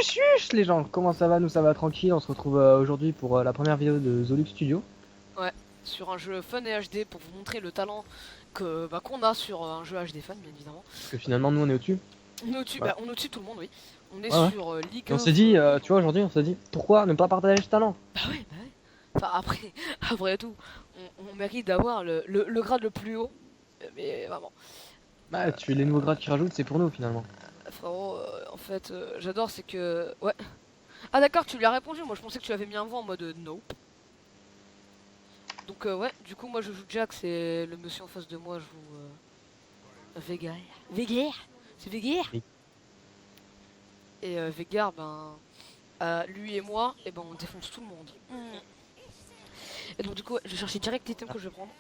Chuch les gens, comment ça va? Nous ça va tranquille, on se retrouve aujourd'hui pour la première vidéo de Zolux Studio. Ouais, sur un jeu fun et HD pour vous montrer le talent que qu'on a sur un jeu HD fun, bien évidemment. Parce que finalement nous on est au-dessus. On est au-dessus, Voilà. on est au-dessus de tout le monde, oui. On est Ouais, ouais. sur League Et on of... s'est dit, tu vois aujourd'hui on s'est dit, pourquoi ne pas partager ce talent? Bah ouais, bah ouais. Enfin après, après tout, on mérite d'avoir le grade le plus haut. Mais vraiment, Bah tu fais les nouveaux grades qui rajoutent, c'est pour nous finalement. frérot, en fait, j'adore, c'est que... Ouais. Ah d'accord, tu lui as répondu, moi je pensais que tu avais mis un vent en mode nope. Donc ouais, du coup moi je joue Jax et le monsieur en face de moi joue Veigar. Veigar. C'est Veigar. Oui. Et Veigar, lui et moi, et ben on défonce tout le monde. Et donc du coup, je vais chercher direct l'item que je vais prendre.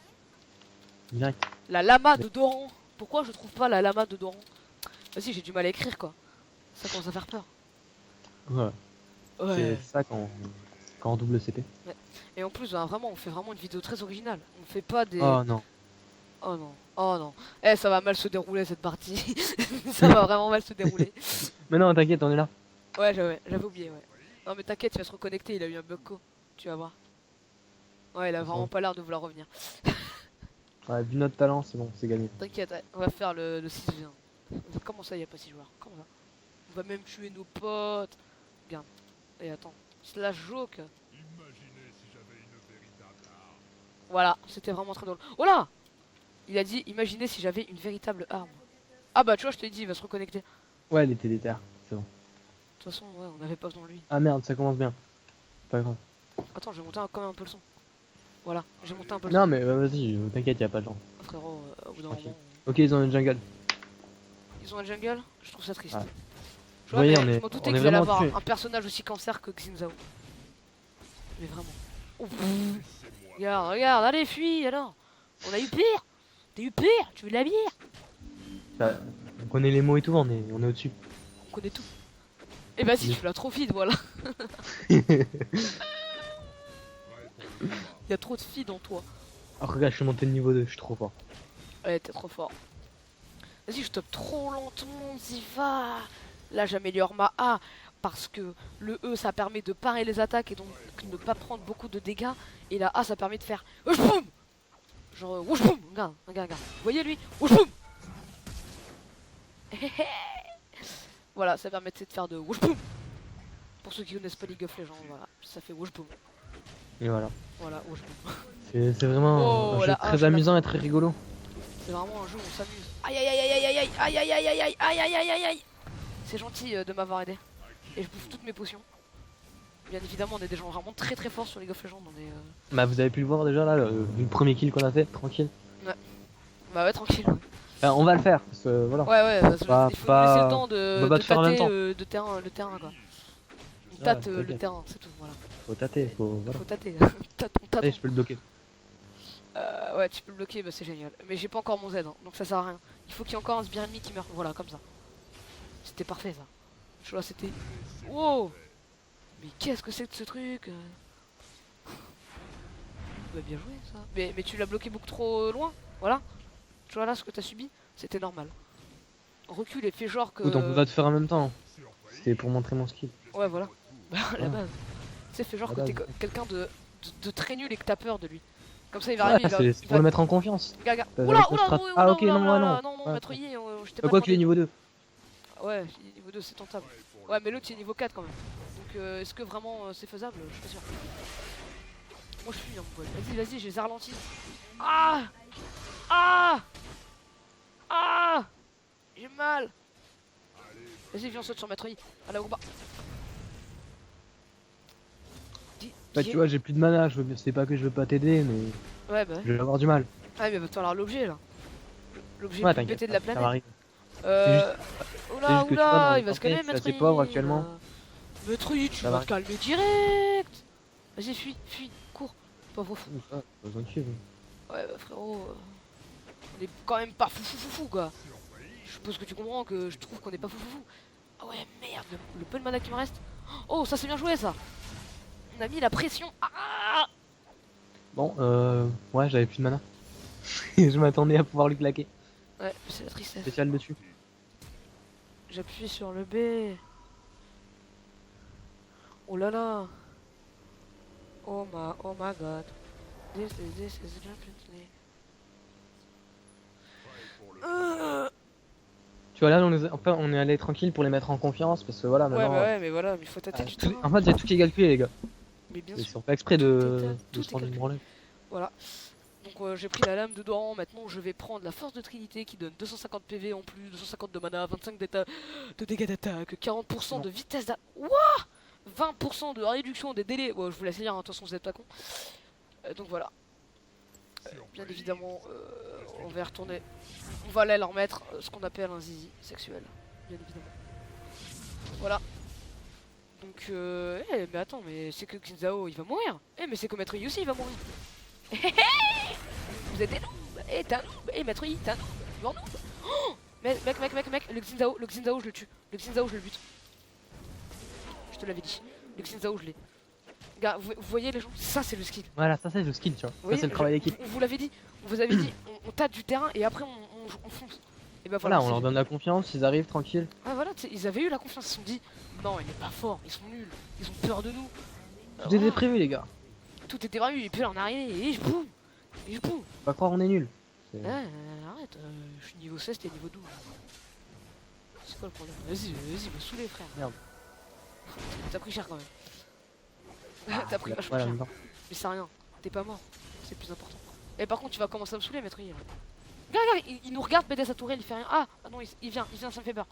Direct. La lama de Doran. Pourquoi je trouve pas la lama de Doran? Vas-y, j'ai du mal à écrire quoi. Ça commence à faire peur. Ouais. Ouais. C'est ça quand on double CP. Et en plus, vraiment, on fait vraiment une vidéo très originale. On fait pas des... Oh non. Oh non, oh non. Eh, ça va mal se dérouler cette partie. Ça va vraiment mal se dérouler. Mais non, t'inquiète, on est là. Ouais, j'avais oublié, ouais. Non mais t'inquiète, il va se reconnecter, il a eu un bug co. Tu vas voir. Ouais, il a vraiment pas l'air de vouloir revenir. Ouais, vu notre talent, c'est bon, c'est gagné. T'inquiète, ouais, on va faire le 6v1. Comment ça, il y a pas 6 joueurs? Comment ça? On va même tuer nos potes. Regarde. Et attends. Slash joke. Voilà, c'était vraiment très drôle. Oh là! Il a dit, imaginez si j'avais une véritable arme. Ah bah tu vois, je te l'ai dit, il va se reconnecter. Ouais, les télétaires, c'est bon. De toute façon, ouais, on avait pas besoin de lui. Ah merde, ça commence bien. Pas grave. Attends, je vais monter quand même un peu le son. Voilà, j'ai monté un peu le Non son. mais vas-y, t'inquiète, y a pas de gens. Frérot, au bout d'un Tranquille. moment... Ok, ils ont une jungle. Ils ont un jungle? Je trouve ça triste. Ouais. Je Vous vois, voyez, mais on je est, m'en doutais on est qu'ils allaient vraiment avoir tués. un personnage aussi cancer que Xin Zhao. Mais vraiment. Oh, regarde, regarde, allez, fuis alors. On a eu pire. T'as eu pire. Tu veux de la bière? Bah, on connaît les mots et tout, on est au-dessus. On connaît tout. Et bah si, Oui. tu l'as trop feed, voilà. Il y a trop de feed en toi. Ah regarde, je suis monté de niveau 2, je suis trop fort. Ouais, t'es trop fort. Vas-y, je tape trop lentement, Ziva. Là, j'améliore ma A parce que le E, ça permet de parer les attaques et donc ne pas prendre beaucoup de dégâts. Et la A, ça permet de faire Wouch boum. Genre, wouch boum. Regarde, regarde, regarde. Vous voyez lui? Wouch boum. Voilà, ça permettait de faire de wouch boum. Pour ceux qui connaissent pas League of Legends, voilà, ça fait wouch boum. Et voilà. Voilà, wouch boum. C'est vraiment Oh, un jeu la très hache, amusant et très rigolo. C'est vraiment un jeu où on s'amuse. Aïe aïe aïe aïe aïe aïe aïe aïe aïe aïe aïe aïe aïe aïe aïe. C'est gentil de m'avoir aidé. Et je bouffe toutes mes potions. Bien évidemment, on est des gens vraiment très très forts sur League of Legends. On est, Bah vous avez pu le voir déjà là, le premier kill qu'on a fait, tranquille. Bah ouais, tranquille. Ouais, On va le faire, parce que voilà. ouais, ouais, parce que Pas- il faut pas- nous laisser le temps on va pas de tout faire en même tâter temps. le terrain quoi. On Ouais, tâte le t'inquiète. terrain, c'est tout. Voilà. Faut tâter, voilà. Faut tâter. Tâton, Allez, tâton. je peux le bloquer. Ouais, tu peux le bloquer, bah c'est génial. Mais j'ai pas encore mon Z, hein, donc ça sert à rien. Il faut qu'il y ait encore un sbire ennemi qui meurt. Voilà, comme ça. C'était parfait ça. Je vois, c'était. Wow! Mais qu'est-ce que c'est que ce truc? Bah bien joué ça. Mais tu l'as bloqué beaucoup trop loin. Voilà. Tu vois là ce que t'as subi? C'était normal. Recule et fais genre que... Écoute, on peut pas tout faire en même temps. C'était pour montrer mon skill. Ouais voilà. Bah la Ah. base. Tu sais, fais genre La que t'es base. quelqu'un de très nul et que t'as peur de lui. Comme ça il va Ouais, arriver, c'est il pour va... le mettre en confiance. Gaga. Avec Oula, la oula, strat. oula, Ah, oula, ok, oula, non, oula, ouais, oula, non. non, Ouais. maître Yi, je t'ai Bah pas quoi qu'il est demandé. niveau 2. Ouais, niveau 2 c'est tentable. Ouais mais l'autre il est niveau 4 quand même. Donc est-ce que vraiment c'est faisable? Je suis pas sûr. Moi je suis un poil. Vas-y, vas-y, je les ai ralentis. Ah! Ah! Ah! J'ai mal. Vas-y, viens, on saute sur maître Yi. À la Urba. Bah tu vois, j'ai plus de mana, c'est pas que je veux pas t'aider, mais Ouais, bah ouais. je vais avoir du mal. Ah, mais va falloir l'objet là. L'objet Ouais, le plus t'inquiète, pété de la ça planète. m'arrive. Euh. c'est Oula, juste que tu vois, dans oula, le il va se gameplay, calmer, c'est maître assez Yi. pauvre actuellement. Maître Yi, tu Ça vas va. te calmer direct. Vas-y, fuis, fuis, cours. Pauvre fou. Ouh, ça, pas besoin de suivre. Ouais, bah frérot. On est quand même pas fou quoi. Je suppose que tu comprends que je trouve qu'on est pas fou. Ah ouais, merde, le peu de mana qui me reste. Oh, ça c'est bien joué ça. On a mis la pression. Ah! Bon, ouais, j'avais plus de mana. Je m'attendais à pouvoir lui claquer. Ouais, c'est la tristesse. Spécial dessus. J'appuie sur le B. Oh là là. Oh my god. This is Champions League. Tu vois, là, on est allé tranquille pour les mettre en confiance parce que voilà, Ouais, maintenant. bah ouais, mais voilà, mais il faut tâter du terrain. En fait, j'ai tout qui est calculé, les gars. Mais bien Ils sûr. sont pas exprès de Tout se est prendre une calculé. branlée. Voilà. Donc j'ai pris la lame dedans. Maintenant, je vais prendre la force de Trinité qui donne 250 PV en plus, 250 de mana, 25 de dégâts d'attaque, 40% de vitesse d'attaque. Wouah, 20% de réduction des délais. Bon, je vous laisse lire, hein, de toute façon, vous êtes pas con. Donc voilà. Bien évidemment, on va y retourner. On va aller leur mettre ce qu'on appelle un zizi sexuel. Bien évidemment. Voilà. Donc, mais attends, mais c'est que Xinzao il va mourir. Mais c'est que Maître Yi aussi il va mourir. Vous êtes des noobs. T'es un noob. Maître Yi, t'es un noob. Tu es un noob. Oh, mec, le Xinzao je le tue. Le Xinzao je le bute. Je te l'avais dit. Le Xinzao je l'ai. Gars, vous voyez les gens, ça c'est le skill. Voilà, ça c'est le skill, tu vois. Ça c'est le travail d'équipe. On vous l'avait dit, on vous avait dit, on tâte du terrain et après on fonce. Et bah Voilà, on leur donne la confiance, ils arrivent tranquilles. Ah voilà, ils avaient eu la confiance, ils se sont dit, non il est pas fort, ils sont nuls, ils ont peur de nous. Tout était prévu, les gars. Tout était prévu, et puis là on est arrivé, et je boum. Faut pas croire on est nul. Arrête, je suis niveau 16, t'es niveau 12. C'est quoi le problème? Vas-y, me saouler frère. Merde. T'as pris cher quand même. T'as pris vachement Voilà, cher. dedans. Mais c'est rien, t'es pas mort, c'est le plus important. Et par contre tu vas commencer à me saouler Maître Yi. Regarde, il nous regarde péter sa tourelle, il fait rien. Ah non, il vient, ça me fait peur.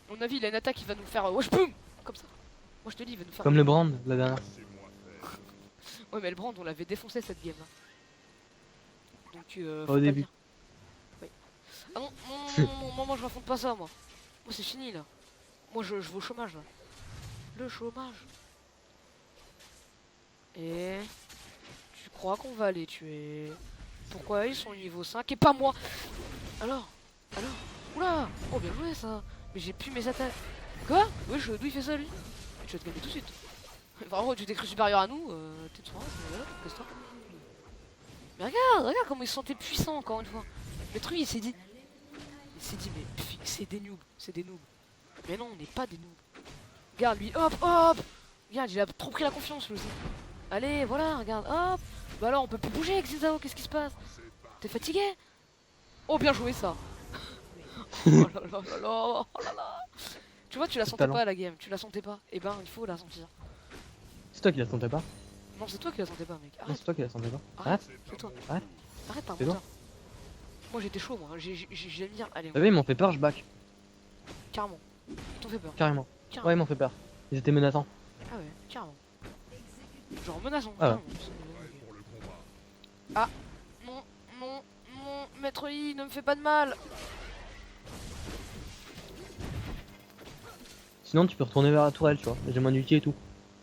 À mon avis il a une attaque, il va nous faire wesh boum. Comme ça. Moi je te dis, il va nous faire... Comme le brand, la dernière. Ouais mais le brand on l'avait défoncé cette game là. Donc Pas au début. Oui. Ah non, moi je raconte pas ça moi. Moi c'est fini là. Moi je vais au chômage là. Le chômage. Et tu crois qu'on va les tuer? Pourquoi ils sont niveau 5 et pas moi? Alors oula. Oh bien joué ça. Mais j'ai plus mes attaques. Quoi? Wesh, d'où il fait ça lui? Tu vas te gagner tout de suite. Vraiment tu t'es cru supérieur à nous, t'es de soin, c'est toi. Mais regarde comment ils se sentaient puissants encore une fois. Le truc il s'est dit mais c'est des noobs. Mais non on n'est pas des noobs. Regarde lui, hop. Regarde il a trop pris la confiance lui aussi. Allez voilà regarde, hop. Bah alors on peut plus bouger Xinzao, qu'est-ce qui se passe? T'es fatigué? Oh bien joué ça. Oh là là. Tu vois tu la sentais pas la game, tu la sentais pas. Et ben il faut la sentir. C'est toi qui la sentais pas? Non c'est toi qui la sentais pas mec. Non, c'est toi qui la sentais pas. Arrête. C'est toi. Arrête, t'as un menteur. Moi j'étais chaud moi, j'aime bien. Allez. Vous savez, ils m'ont fait peur, je back. Carrément. Ils t'ont fait peur. Carrément. Ouais, ils m'ont fait peur. Ils étaient menaçants. Ah ouais, carrément. Genre menaçant. Ah ouais. Ah non, Maître Yi, ne me fais pas de mal. Sinon, tu peux retourner vers la tourelle, tu vois. J'ai moins d'ulti et tout.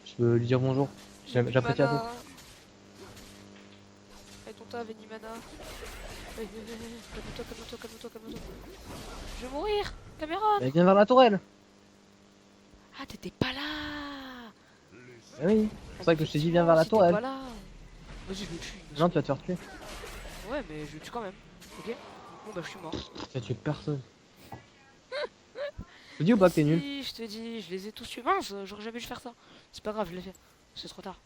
Je peux lui dire bonjour. J'apprécie à tout. Et ton tas, Venimana. Calme-toi. Je vais mourir, caméra. Mais viens vers la tourelle. Ah, t'étais pas là. Eh oui, c'est pour ça que je t'ai dit viens vers la tourelle. Pas là. Vas-y, je le tue. Non, tu vas te faire tuer. Ouais, mais je le tue quand même. Ok. Bon bah je suis mort. Tu vas tuer personne. Je te dis ou pas que t'es nul? Si, je te dis, je les ai tous tués. Mince, j'aurais jamais dû faire ça. C'est pas grave, je l'ai fait. C'est trop tard.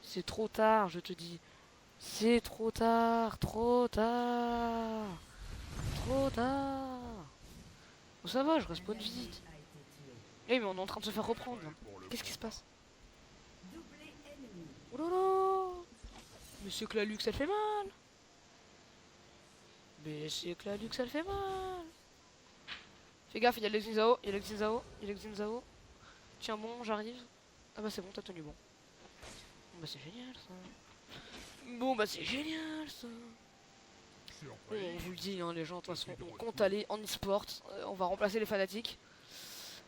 C'est trop tard, je te dis. C'est trop tard. Bon, ça va, je respawn vite. Eh mais on est en train de se faire reprendre là. Qu'est-ce qui se passe? Oh là là. Mais c'est que la luxe elle fait mal. Fais gaffe, il y a le Xinzao. Tiens bon, j'arrive. Ah bah c'est bon, t'as tenu bon. Bon bah c'est génial ça. Bon, on vous le dit, hein, les gens, de toute façon, on compte aller en e-sport. On va remplacer les fanatiques.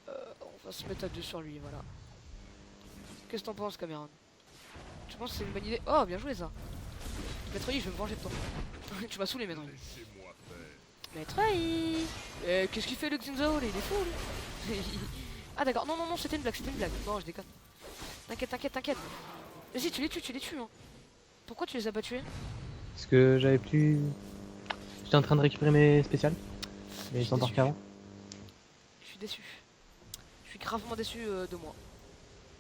On va se mettre à deux sur lui, voilà. Qu'est-ce que t'en penses, Cameron? Tu penses que c'est une bonne idée? Oh, bien joué ça. Maître Yi, je vais me venger de toi. Tu m'as saoulé, Maître Yi. Maître Yi. Qu'est-ce qu'il fait le Xinzao là? Il est fou lui. Ah d'accord, non, c'était une blague. Non, je déconne. T'inquiète. Vas-y, tu les tues, hein. Pourquoi tu les as pas tués? Parce que j'avais plus... J'étais en train de récupérer mes spéciales. Mais ils sont encore qu'avant. Je suis déçu. Je suis gravement déçu de moi.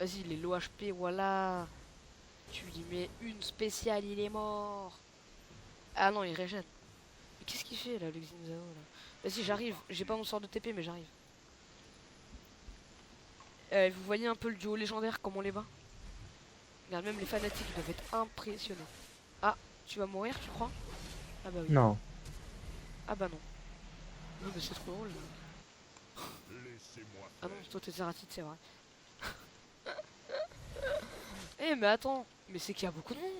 Vas-y, il est low HP, voilà. Tu lui mets une spéciale, il est mort. Ah non, il régène. Mais qu'est-ce qu'il fait là, le Xin Zhao là? Vas-y, j'arrive. J'ai pas mon sort de TP, mais j'arrive. Vous voyez un peu le duo légendaire, comment on les bat? Regarde, même les fanatiques doivent être impressionnés. Ah, tu vas mourir, tu crois? Ah bah oui. Non. Ah bah non. Oui, mais c'est trop drôle. Ah non, toi t'es Zeratite, c'est vrai. Eh mais attends, mais c'est qu'il y a beaucoup de monde.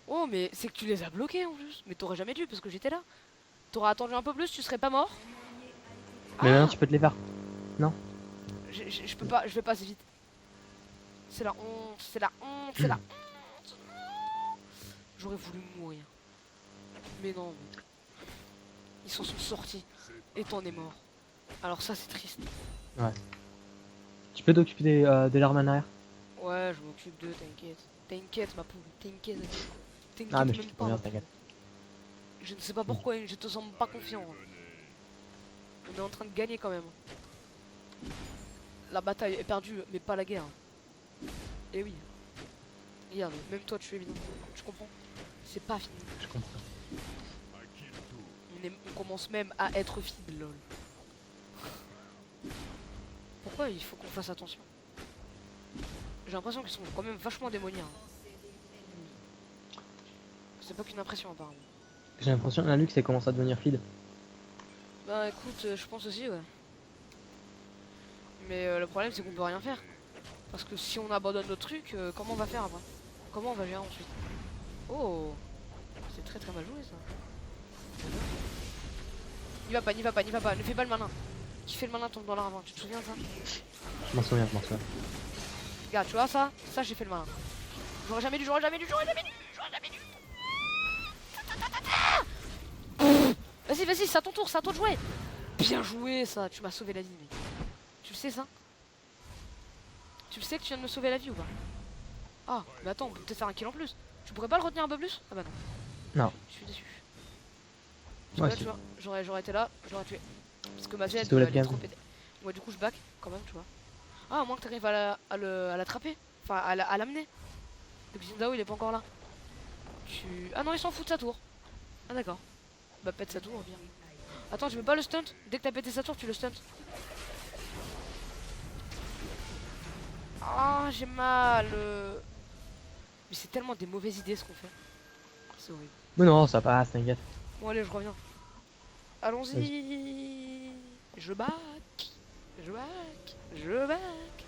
Oh mais c'est que tu les as bloqués en plus. Mais t'aurais jamais dû parce que j'étais là. T'aurais attendu un peu plus, tu serais pas mort. Mais maintenant tu peux te les faire. Non. Je peux pas, je vais pas assez vite. C'est la honte, c'est la honte, c'est la honte. J'aurais voulu mourir. Mais non. Ils s'en sont sortis. Et t'en es mort. Alors ça c'est triste. Ouais. Tu peux t'occuper des larmes en arrière? Ouais, je m'occupe d'eux, t'inquiète. T'inquiète ma poule, t'inquiète. T'inquiète Ah mais je même te pas. conviens, t'inquiète. Je ne sais pas pourquoi, je te sens pas confiant. On est en train de gagner quand même. La bataille est perdue, mais pas la guerre. Et oui. Regarde, même toi tu es évident. Tu comprends? C'est pas fini. Je comprends. On commence même à être fidèle, lol. Pourquoi il faut qu'on fasse attention? J'ai l'impression qu'ils sont quand même vachement démoniaques. C'est pas qu'une impression apparemment. J'ai l'impression que la Lux elle commence à devenir feed. Bah écoute, je pense aussi ouais. Mais le problème c'est qu'on peut rien faire. Parce que si on abandonne notre truc, comment on va faire après? Comment on va gérer ensuite? Oh, c'est très très mal joué ça. N'y va pas, n'y va pas, n'y va pas, ne fais pas le malin. Qui fait le malin tombe dans la ravin, tu te souviens de ça? Je m'en souviens, je m'en souviens. Regarde, tu vois ça? Ça j'ai fait le malin. J'aurais jamais dû, j'aurais jamais dû, j'aurais jamais dû, j'aurais jamais dû. Vas-y, vas-y, c'est à ton tour, c'est à toi de jouer. Bien joué ça, tu m'as sauvé la vie mec. Tu le sais ça? Tu le sais que tu viens de me sauver la vie ou pas? Ah, mais attends, on peut peut-être faire un kill en plus. Tu pourrais pas le retenir un peu plus? Ah bah non. Non. Je suis déçu. Moi Là, aussi. tu vois, j'aurais été là, j'aurais tué. Parce que ma vie elle Sauver la est game. trop pétée. Moi du coup je back quand même, tu vois. Ah, à moins que t'arrives à l'attraper. Enfin, à l'amener. Le Xin Zhao il est pas encore là. Ah non, il s'en fout de sa tour. Ah d'accord. Bah pète sa tour, bien. Attends, tu veux pas le stunt? Dès que t'as pété sa tour, tu le stunt. Ah, j'ai mal. Mais c'est tellement des mauvaises idées ce qu'on fait. C'est horrible. Mais non, ça passe, t'inquiète. Bon allez, je reviens. Allons-y. Je back. Je back. Je back.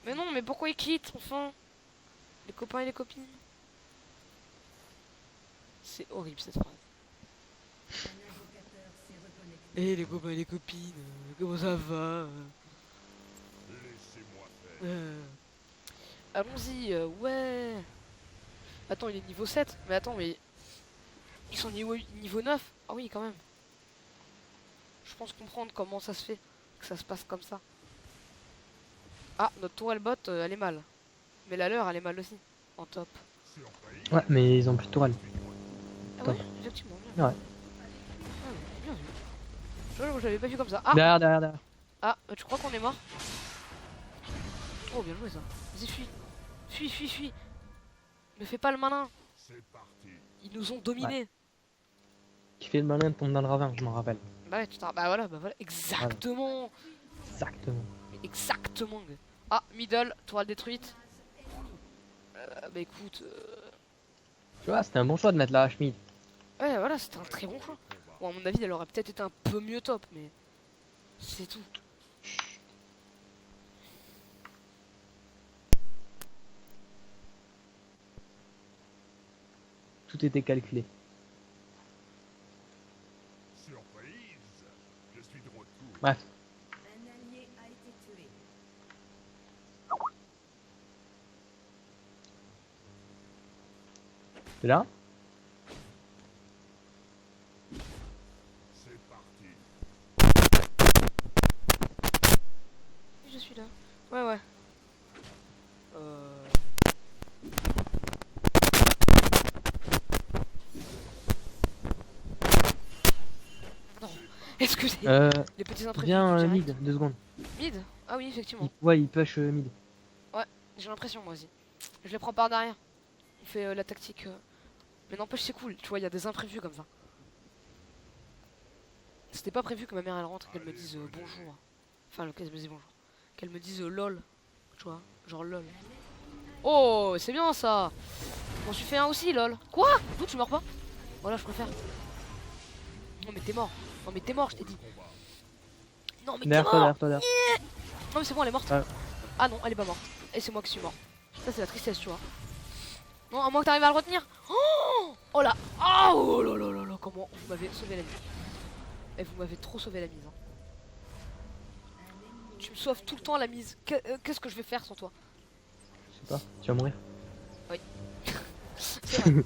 Mais non, mais pourquoi ils quittent enfin? Les copains et les copines. C'est horrible cette phrase. Eh les copains et les copines, comment ça va? Allons-y, ouais. Attends, il est niveau 7. Mais attends, mais... Ils sont niveau 9. Ah oui, quand même. Je pense comprendre comment ça se fait. Que ça se passe comme ça. Ah, notre tour elle bot, elle est mal. Mais la leur, elle est mal aussi. En top. Ouais, mais ils ont plus de tourelle. Ah ouais, effectivement. Bien. Ouais. Ah ouais, bien vu. Je l'avais pas vu comme ça. Ah, Derrière. ah, tu crois qu'on est mort? Oh, bien joué ça. Vas-y, fuis. Fuis. Ne fais pas le malin. Ils nous ont dominés. Ouais. Qui fait le malin tombe dans le ravin, je m'en rappelle. Bah ouais, bah voilà, exactement. Exactement. Exactement. Ah, middle, toile détruite. Bah écoute... Tu vois, c'était un bon choix de mettre la hache mid. Ouais, voilà, c'était un très bon choix. Bon, à mon avis, elle aurait peut-être été un peu mieux top, mais... C'est tout. Tout était calculé. Bref. Un allié a été tué. C'est là? Je suis là. Ouais. Non. Est-ce que les petits imprévus Viens du direct. mid, 2 secondes. Mid? Ah oui, effectivement. Ouais, il push mid. J'ai l'impression, moi aussi. Je les prends par derrière. On fait la tactique. Mais n'empêche, c'est cool. Tu vois, il y a des imprévus comme ça. C'était pas prévu que ma mère elle rentre et qu'elle me dise bonjour. Enfin, qu'elle me dise bonjour. Qu'elle me dise lol. Tu vois, genre lol. Oh, c'est bien ça. Je m'en suis fait un aussi, lol. Quoi? D'où tu meurs pas? Voilà, je préfère. Non, mais t'es mort. Non, mais t'es mort, je t'ai dit. Non, mais t'es Derrière toi, mort. derrière toi, derrière. Non, mais c'est bon, elle est morte. Ouais. Ah non, elle est pas morte. Et c'est moi qui suis mort. Ça, c'est la tristesse, tu vois. Non, à moins que t'arrives à le retenir. Oh là. Oh là là là là. Comment vous m'avez sauvé la mise. Et vous m'avez trop sauvé la mise. Hein. Tu me sauves tout le temps la mise. Qu'est-ce que je vais faire sans toi? Je sais pas, tu vas mourir. C'est vrai.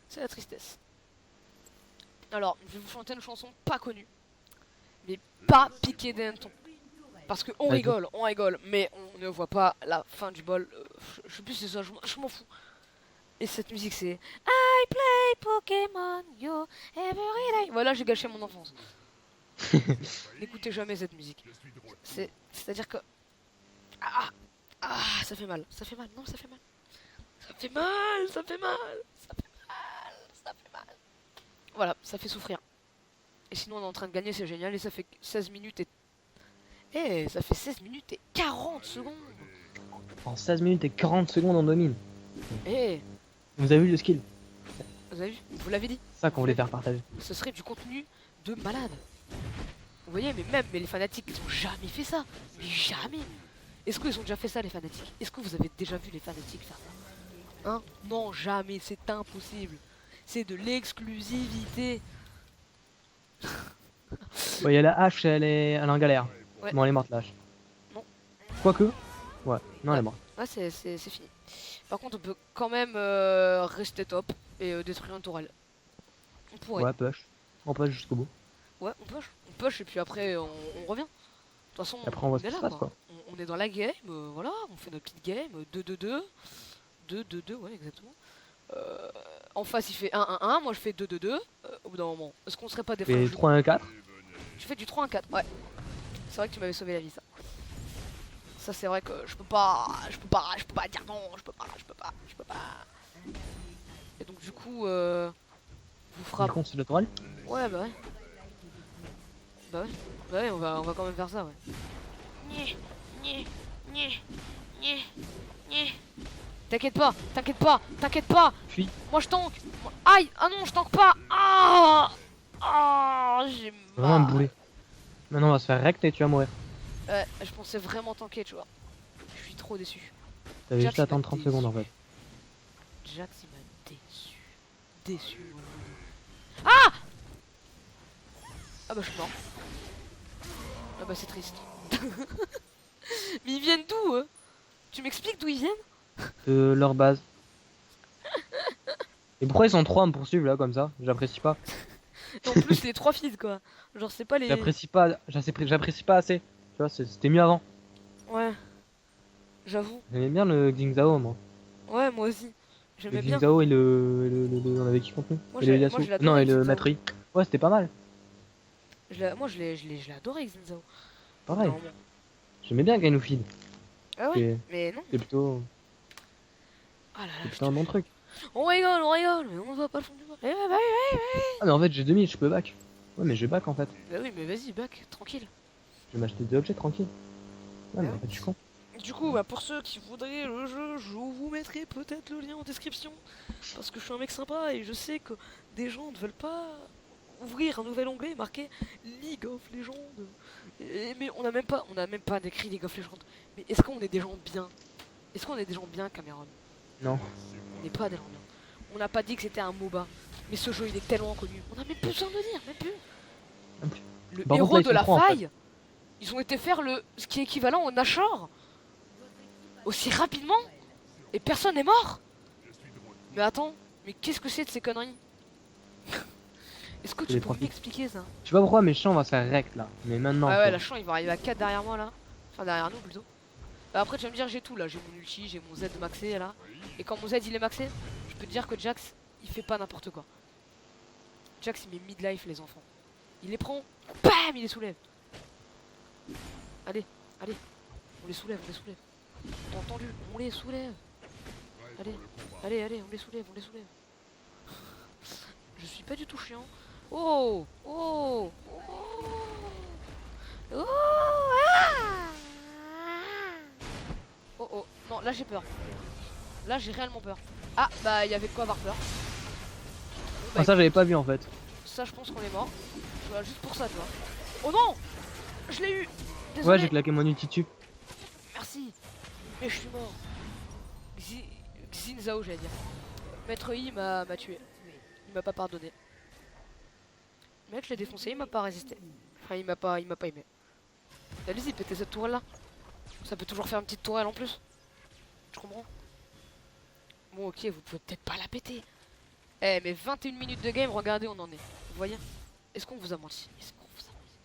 C'est la tristesse. Alors, je vais vous chanter une chanson pas connue. Mais pas piquée des hannetons. Parce que on rigole, mais on ne voit pas la fin du bol. Je sais plus si c'est ça, je m'en fous. Et cette musique c'est I play Pokémon Yo every day. Voilà, j'ai gâché mon enfance. N'écoutez jamais cette musique. C'est-à-dire que ça fait mal, non ça fait mal. Ça fait mal, ça fait mal, ça fait mal, ça fait mal. Voilà, ça fait souffrir. Et sinon on est en train de gagner, c'est génial et ça fait 16 minutes et ça fait 16 minutes et 40 secondes. En 16 minutes et 40 secondes on domine. Eh, Vous avez vu le skill? vous avez vu? Vous l'avez dit? C'est ça qu'on voulait faire partager. Ce serait du contenu de malade. Vous voyez, mais les fanatiques, ils ont jamais fait ça. Mais jamais. Est-ce qu'ils ont déjà fait ça, les fanatiques? Est-ce que vous avez déjà vu les fanatiques faire ça? Hein? Non, jamais, c'est impossible. C'est de l'exclusivité. Ouais, y a la hache, elle est en galère. Ouais. Bon, elle est morte la hache. Non. Quoique. Ouais, non, elle est morte. Ouais, c'est fini. Par contre, on peut quand même rester top et détruire un tourelle. On pourrait. Ouais, push. On push jusqu'au bout. Ouais, on push et puis après on revient. De toute façon, Et après, on voit ce est qui là se passe, quoi. quoi. On est dans la game, voilà, on fait notre petite game, 2-2-2. 2-2-2, ouais, exactement. En face, il fait 1-1-1, moi je fais 2-2-2. Au bout d'un moment, est-ce qu'on serait pas des frères Et jumeaux? 3-1-4. Tu fais du 3-1-4, ouais. C'est vrai que tu m'avais sauvé la vie, ça. Ça, c'est vrai que je peux pas dire non, je peux pas. Et donc, du coup, vous Du frappez. coup, c'est le toile. Ouais, bah ouais. Bah ouais. Bah ouais, on va quand même faire ça, ouais. T'inquiète pas. Puis, Moi je tank. Aïe, ah non, je tank pas. J'ai vraiment un mal. boulet. Maintenant, on va se faire rect et tu vas mourir. Ouais, je pensais vraiment tanker, tu vois. Je suis trop déçu. T'avais Jax, juste à il m'a attendre 30 secondes en fait. Jax, il m'a déçu. Déçu. Ah bah je suis mort. Ah bah c'est triste. Mais ils viennent d'où eux? Tu m'expliques d'où ils viennent? De leur base. Et pourquoi ils sont 3 à me poursuivre là comme ça? J'apprécie pas. Et en plus les 3 feeds quoi. Genre c'est pas les... J'apprécie pas assez. Tu vois, c'était mieux avant. Ouais. J'avoue. J'aimais bien le Xingzao moi. Ouais moi aussi. Le J'aimais bien. Xingzao et on avait qui contre nous? Moi, Et je le l'ai- Yasuo. moi, je l'adore, Non, et le Xingzao. Maître Yi. Ouais, c'était pas mal. Moi je l'ai adoré Xinzao. Pareil. Normalement. J'aimais bien Gainu Feed. Ah ouais, C'est mais non. Ah là là, c'est je plutôt te un bon jure. truc. On rigole, mais on voit pas le fond du bas. Bah Ah, mais en fait, j'ai 2000, je peux back. Ouais, mais je vais back en fait. oui, mais vas-y, back, tranquille. Je vais m'acheter des objets tranquille. Ouais, mais Ah en fait, je suis con. Du coup, bah, pour ceux qui voudraient le jeu, je vous mettrai peut-être le lien en description. Parce que je suis un mec sympa et je sais que des gens ne veulent pas ouvrir un nouvel onglet marqué League of Legends. Mais on n'a même pas décrit League of Legends. Mais est-ce qu'on est des gens bien? Est-ce qu'on est des gens bien, Cameron? Non. On n'est pas des gens bien. On n'a pas dit que c'était un MOBA. Mais ce jeu, il est tellement connu. On n'a même plus besoin de le dire, même plus. Même plus. Le Par héros contre, là, ils de sont la trois, en fait. faille, ils ont été faire ce qui est équivalent au Nashor aussi rapidement et personne n'est mort. Mais attends, mais qu'est-ce que c'est de ces conneries? Est-ce que tu les peux profits. m'expliquer ça? Je sais pas pourquoi, mais Champ va se faire rect là. Mais maintenant. Ah ouais, quoi. la champ il va arriver à 4 derrière moi là. Enfin derrière nous plutôt. Après tu vas me dire j'ai tout là, j'ai mon ulti, j'ai mon Z maxé là. Et quand mon Z il est maxé, je peux te dire que Jax il fait pas n'importe quoi. Jax il met midlife les enfants. Il les prend, bam, il les soulève. Allez, allez, on les soulève, on les soulève. T'as entendu? On les soulève. Allez, allez, allez, on les soulève, on les soulève. Je suis pas du tout chiant. Oh, oh, oh, oh, ah. Oh, oh, non, là j'ai peur. Là j'ai réellement peur. Ah, bah il y avait de quoi avoir peur. Bon, bah, Ah, ça, j'avais pas vu en fait. ça je pense qu'on est mort. Voilà, juste pour ça, tu vois. Oh non, je l'ai eu. Désolé. Ouais, j'ai claqué mon ulti dessus. Merci. Mais je suis mort. Xin Zhao, j'allais dire. Maître Yi m'a tué. Il m'a pas pardonné. Mec, je l'ai défoncé, il m'a pas résisté. Enfin, il m'a pas aimé. Allez-y, pétez cette tourelle là. Ça peut toujours faire une petite tourelle en plus. Je comprends. Bon, ok, vous pouvez peut-être pas la péter. Eh, mais 21 minutes de game, regardez, on en est. Vous voyez? Est-ce qu'on vous a menti? Est-ce qu'on vous a menti?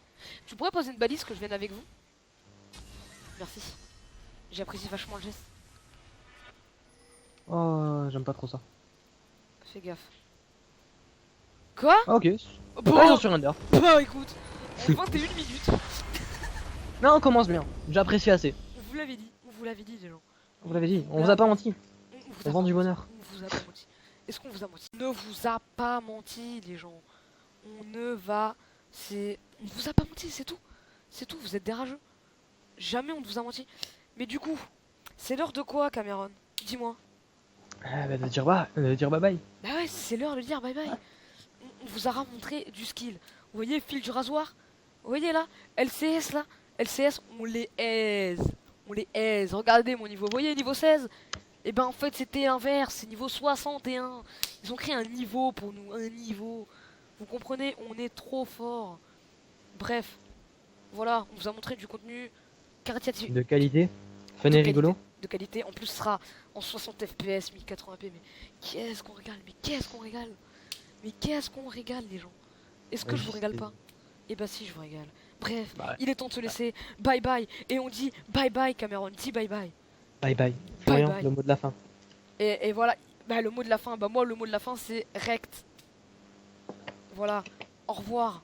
Tu pourrais poser une balise que je vienne avec vous? Merci. J'apprécie vachement le geste. Oh, j'aime pas trop ça. Fais gaffe. Quoi? Ah, ok. Bon, Ah, ils sont sur Under. bah écoute, en 21 minutes, Non, on commence bien. J'apprécie assez. on vous l'avait dit, les gens. On vous l'avait dit. On vous a pas menti. On vous On a vend pas du menti. bonheur. On vous a pas menti. Est-ce qu'on vous a menti? On ne vous a pas menti, les gens. On ne va... On vous a pas menti, c'est tout. C'est tout, vous êtes des rageux. Jamais on ne vous a menti. Mais du coup, c'est l'heure de quoi, Cameron? Dis-moi. Ah, bah, de dire bye bye. Bah ouais, c'est l'heure de dire bye bye. On vous aura montré du skill. Vous voyez, fil du rasoir? Vous voyez là? LCS là? LCS, on les aise. On les aise. Regardez mon niveau. Vous voyez, niveau 16? Et ben en fait, c'était l'inverse. C'est niveau 61. Ils ont créé un niveau pour nous. Un niveau. Vous comprenez? On est trop fort. Bref. Voilà, on vous a montré du contenu caritatif. De qualité. Fun et qualité. rigolo. De qualité. En plus, ce sera en 60 FPS, 1080p. Mais qu'est-ce qu'on régale? Mais qu'est-ce qu'on régale? Mais qu'est-ce qu'on régale, les gens? Est-ce que Ouais, je vous je régale sais. pas? Eh bah si, je vous régale. Bref, Bah ouais. il est temps de se laisser. Bye bye. Et on dit bye bye, Cameron. Dis bye bye. Bye bye. Bye Florian, bye. le mot de la fin. Et voilà. Bah le mot de la fin. Bah moi, le mot de la fin, c'est rect. Voilà. Au revoir.